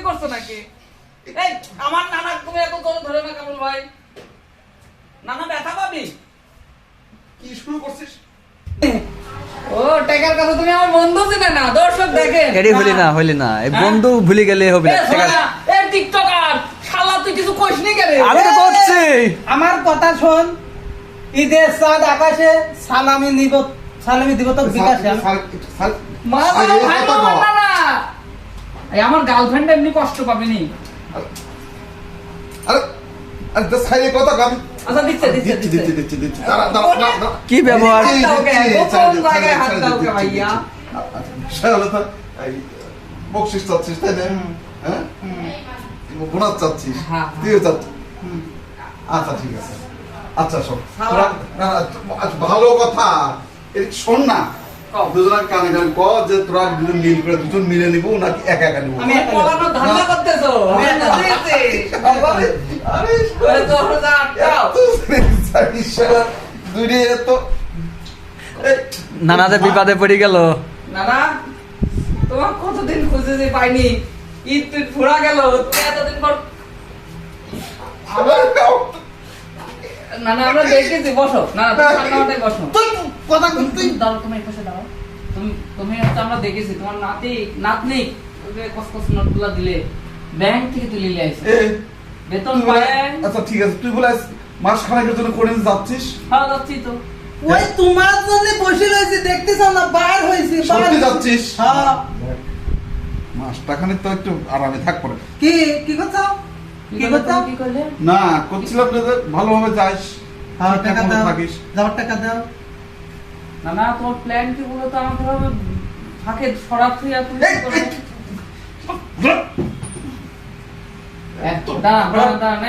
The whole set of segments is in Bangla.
করছো নাকি? এই আমার নানা তুমি এত জোরে ধরে না কামরুল ভাই, নানা ব্যথা পাবি। কি শুরু করছিস? ও টাকার কথা তুমি আমার বন্ধু চিনে না, দর্শক দেখে। এডি হইলি না এই বন্ধু ভুলে গেলে হবে না। এই টিকটকার শালা তুই কিছু কইস নি কেন? আমি তো করছি। আমার কথা শোন, ঈদের চাঁদ আকাশে সালামি দিব তো বিকাশে। আমার গার্লফ্রেন্ড এমনি কষ্ট পাবেনি। আচ্ছা দিচ্ছে কি ব্যবহার? বকশিস চাচ্ছিস তাই না? হ্যাঁ বোনাস চাচ্ছিস, তুইও চাচ্ছিস। আচ্ছা ঠিক আছে, আচ্ছা শোন, ভালো কথা শোন না, দুজনের কানে কানে ক যে তোরা দুজন মিল করে দুজন মিলে নিবো নাকি একা একা নিবো? আমি পলানো ধান্দা করতেছো? নানাদের বিপদে পড়ে গেল। নানা তোমার কতদিন খুঁজে যে পাইনি, ঈদ তুই ফুরা গেল, তুমি এতদিন পর। নানা আমরা দেখেছি, বসো না তুমি বসো। কথা তুই দাও, তুমি এই পাশে দাও। তুমি হচ্ছে আমরা দেখেছি তোমার নাতনি কসকস নোটগুলা দিলে ব্যাংক থেকে তুলে নিয়ে আইছে বেতন পায়। আচ্ছা ঠিক আছে, তুই বলে মাস খানেকের জন্য করে যাচ্ছিস? হ্যাঁ যাচ্ছি তো। ওই তোমার জন্য বসে রয়েছে, দেখতেছ না বাইর হইছি। সত্যি যাচ্ছিস? হ্যাঁ। মাসটা খানিক তো একটু আরামে থাক পড়ে। কি করছো? কি করছো? কি করলে? না করছিলাম যে ভালোভাবে যাইস, হ্যাঁ টাকা ঠিকঠাক মতো দাও, থাকিস। যাওয়ার টাকা দাও। নানা তোমার প্ল্যান কি বলো তো, আমাকে ভাবে ফাঁকে সরাত হইয়া তুমি এই,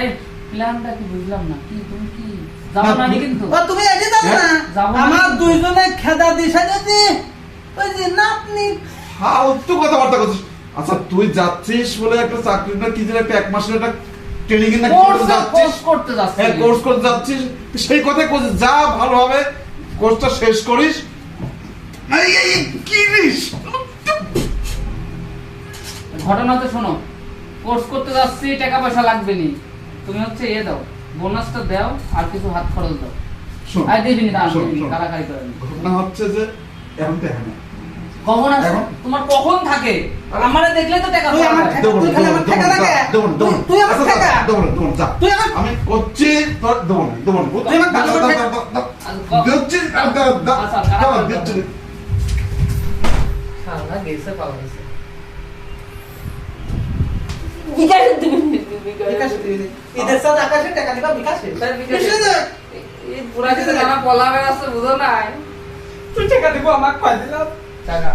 এই, প্ল্যানটা কি বুঝলাম না, কি তুমি কি যাবো না কিন্তু? ও তুমি এসে যাবে না? যাবো না আমার কিন্তু। দুইজনে খেদা দিশা যদি ওই যে নাতনি ফালতু কথাবার্তা করছিস। আচ্ছা তুই যাচ্ছিস বলে একটা চাকরি না কি যেন একটা 1 মাসের একটা ট্রেনিং এর না কি করতে যাচ্ছিস? কোর্স করতে যাচ্ছি। হ্যাঁ কোর্স করতে যাচ্ছিস, সেই কথাই করছিস। যা ভালোভাবে কোর্সটা শেষ করিস। এই কি রিস? ঘটনা তো শোনো, কোর্স করতে যাচ্ছি, টাকা পয়সা লাগবে নি, তুমি হচ্ছে দাও, বোনাসটা দাও, আর কিছু হাত খরচ দাও। শোন, আর দিবি না, শোন, শোন। কারাকারি করে নি। ঘটনা হচ্ছে যে এখন তো এখন কখন আসে? এখন? তোমার কখন থাকে? আমারে দেখলে তো টাকা তুই পাওয়া আমার যায়। টাকা- তুই খালি আমার টাকা লাগে? তুই আমার টাকা? তুই আমার আমি করছি তোর দেবো তুই আমার ভালো করে টাকা- শালা গেছে, পাওয়া গেছে। বিকাশ দিবি, বিকাশে দিয়ে দে। ঈদের চাঁদ আকাশে টাকা দিবা বিকাশে। তার বিকাশে। বিকাশে দে। এই পুরা কিছু নানা পলাবে আছে, বুঝো নাই? তুই টাকা দিব আমাকে কয় দিলাম। টাকা